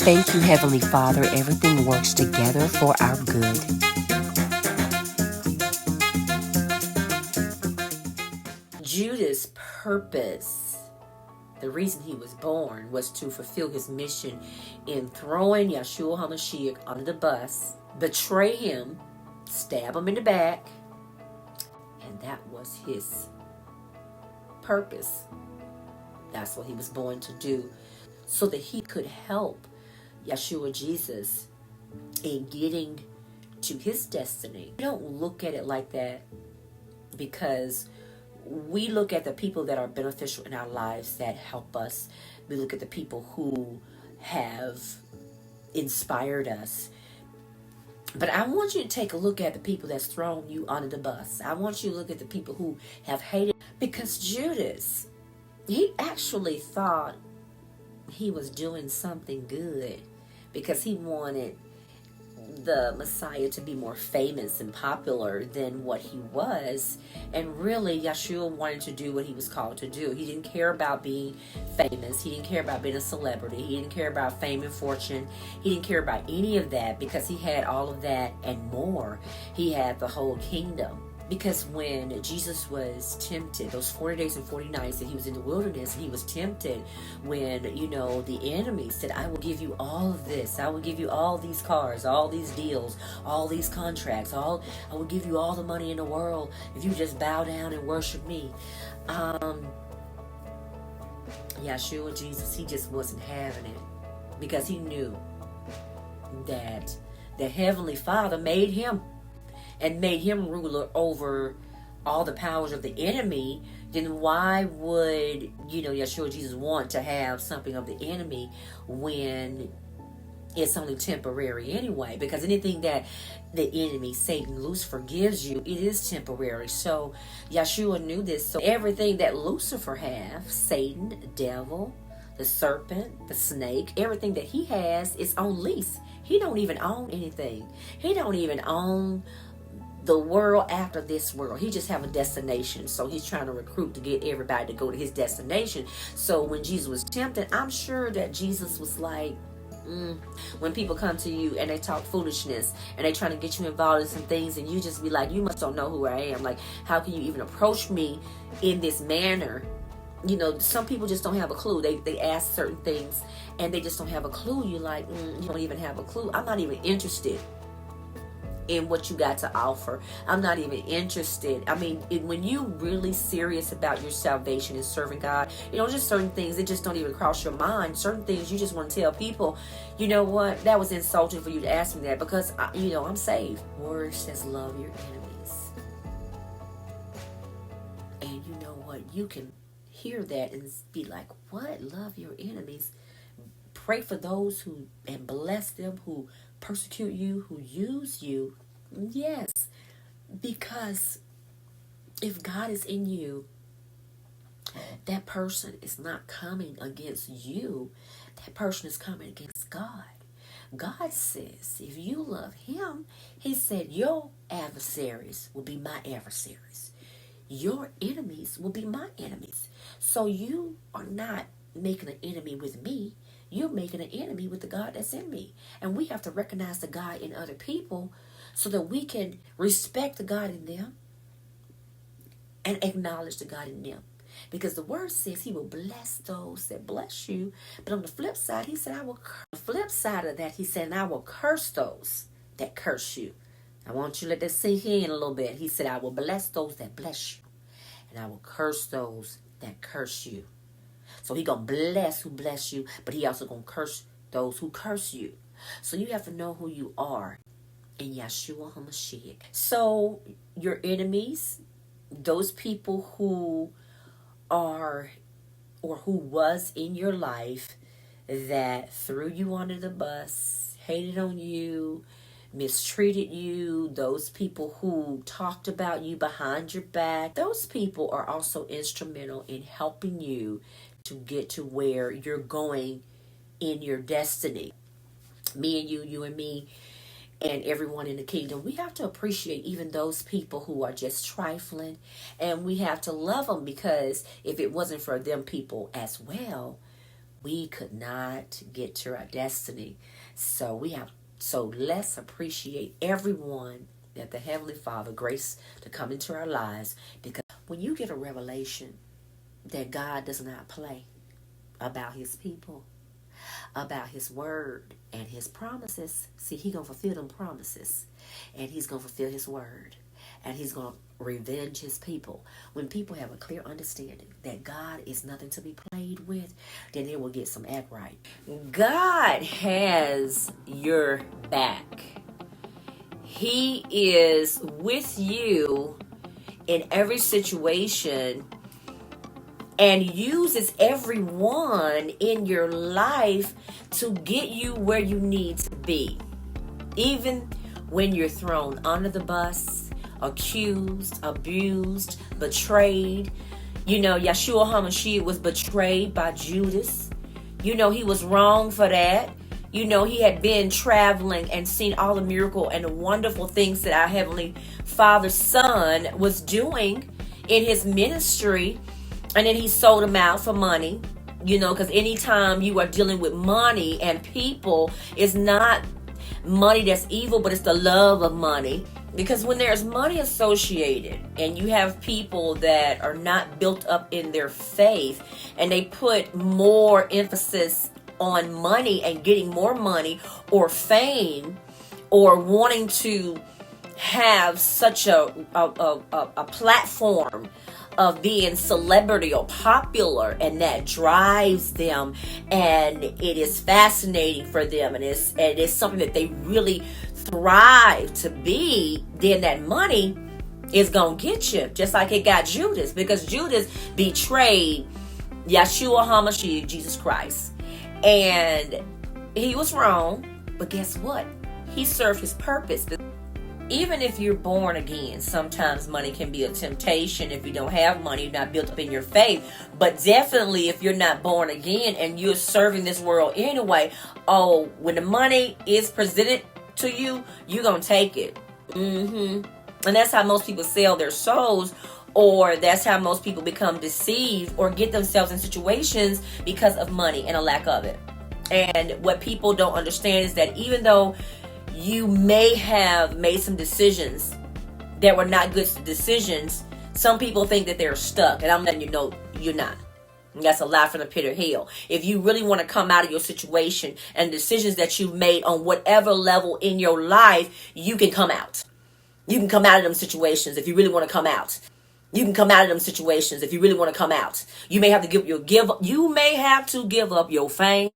Thank you, Heavenly Father. Everything works together for our good. Judas' purpose, the reason he was born, was to fulfill his mission in throwing Yahshua HaMashiach under the bus, betray him, stab him in the back, and that was his purpose. That's what he was born to do, so that he could help Yahshua Jesus in getting to his destiny. We don't look at it like that, because we look at the people that are beneficial in our lives, that help us. We look at the people who have inspired us. But I want you to take a look at the people that's thrown you under the bus. I want you to look at the people who have hated. Because Judas, he actually thought he was doing something good, because he wanted the Messiah to be more famous and popular than what he was. And really, Yahshua wanted to do what he was called to do. He didn't care about being famous. He didn't care about being a celebrity. He didn't care about fame and fortune. He didn't care about any of that, because he had all of that and more. He had the whole kingdom. Because when Jesus was tempted, those 40 days and 40 nights that he was in the wilderness, and he was tempted when, the enemy said, I will give you all of this. I will give you all these cars, all these deals, all these contracts. I will give you all the money in the world if you just bow down and worship me. Yahshua Jesus, he just wasn't having it, because he knew that the Heavenly Father made him and made him ruler over all the powers of the enemy. Then why would, Yahshua Jesus want to have something of the enemy when it's only temporary anyway? Because anything that the enemy, Satan, Lucifer, gives you, it is temporary. So Yahshua knew this. So everything that Lucifer have, Satan, the devil, the serpent, the snake, everything that he has is on lease. He don't even own anything. He don't even own the world after this world. He just have a destination. So he's trying to recruit to get everybody to go to his destination. So when Jesus was tempted, I'm sure that Jesus was like, when people come to you and they talk foolishness and they trying to get you involved in some things, and you just be like, you must don't know who I am. Like, how can you even approach me in this manner? Some people just don't have a clue. They ask certain things and they just don't have a clue. You like, you don't even have a clue. I'm not even interested in what you got to offer. I'm not even interested. I mean, when you really serious about your salvation and serving God, just certain things that just don't even cross your mind. Certain things you just want to tell people, you know what, that was insulting for you to ask me that, because I'm saved. Word says love your enemies. And you know what, you can hear that and be like, what? Love your enemies? Pray for those who, and bless them who persecute you, who use you. Yes, because if God is in you, that person is not coming against you. That person is coming against God. God says, if you love him, he said, your adversaries will be my adversaries. Your enemies will be my enemies. So you are not making an enemy with me. You're making an enemy with the God that's in me. And we have to recognize the God in other people so that we can respect the God in them and acknowledge the God in them. Because the word says he will bless those that bless you. But on the flip side, he said, the flip side of that, he said, and I will curse those that curse you. I want you to let that sink in a little bit. He said, I will bless those that bless you, and I will curse those that curse you. So he going to bless who bless you, but he also going to curse those who curse you. So you have to know who you are in Yahshua HaMashiach. So your enemies, those people who are or who was in your life that threw you under the bus, hated on you, mistreated you, those people who talked about you behind your back, those people are also instrumental in helping you to get to where you're going in your destiny. Me and you and me and everyone in the kingdom, we have to appreciate even those people who are just trifling, and we have to love them, because if it wasn't for them people as well, we could not get to our destiny. So let's appreciate everyone that the Heavenly Father graced to come into our lives, because when you get a revelation that God does not play about his people, about his word and his promises. See, he's going to fulfill them promises, and he's going to fulfill his word, and he's going to revenge his people. When people have a clear understanding that God is nothing to be played with, then they will get some act right. God has your back. He is with you in every situation, and uses everyone in your life to get you where you need to be. Even when you're thrown under the bus, accused, abused, betrayed. You know, Yahshua HaMashiach was betrayed by Judas. You know, he was wrong for that. You know, he had been traveling and seen all the miracle and the wonderful things that our Heavenly Father's Son was doing in his ministry. And then he sold them out for money, you know, because anytime you are dealing with money and people, it's not money that's evil, but it's the love of money. Because when there's money associated and you have people that are not built up in their faith, and they put more emphasis on money and getting more money or fame, or wanting to have such a platform of being celebrity or popular, and that drives them, and it is fascinating for them, and it's something that they really thrive to be, then that money is gonna get you, just like it got Judas, because Judas betrayed Yahshua HaMashiach, Jesus Christ, and he was wrong, but guess what? He served his purpose. Even if you're born again, sometimes money can be a temptation. If you don't have money, you're not built up in your faith. But definitely if you're not born again and you're serving this world anyway, when the money is presented to you, you're going to take it. And that's how most people sell their souls, or that's how most people become deceived or get themselves in situations because of money and a lack of it. And what people don't understand is that even though you may have made some decisions that were not good decisions, some people think that they're stuck. And I'm letting you know, you're not. And that's a lie from the pit of hell. If you really want to come out of your situation and decisions that you've made on whatever level in your life, you can come out. You can come out of them situations if you really want to come out. You can come out of them situations if you really want to come out. You may have to give up your fame.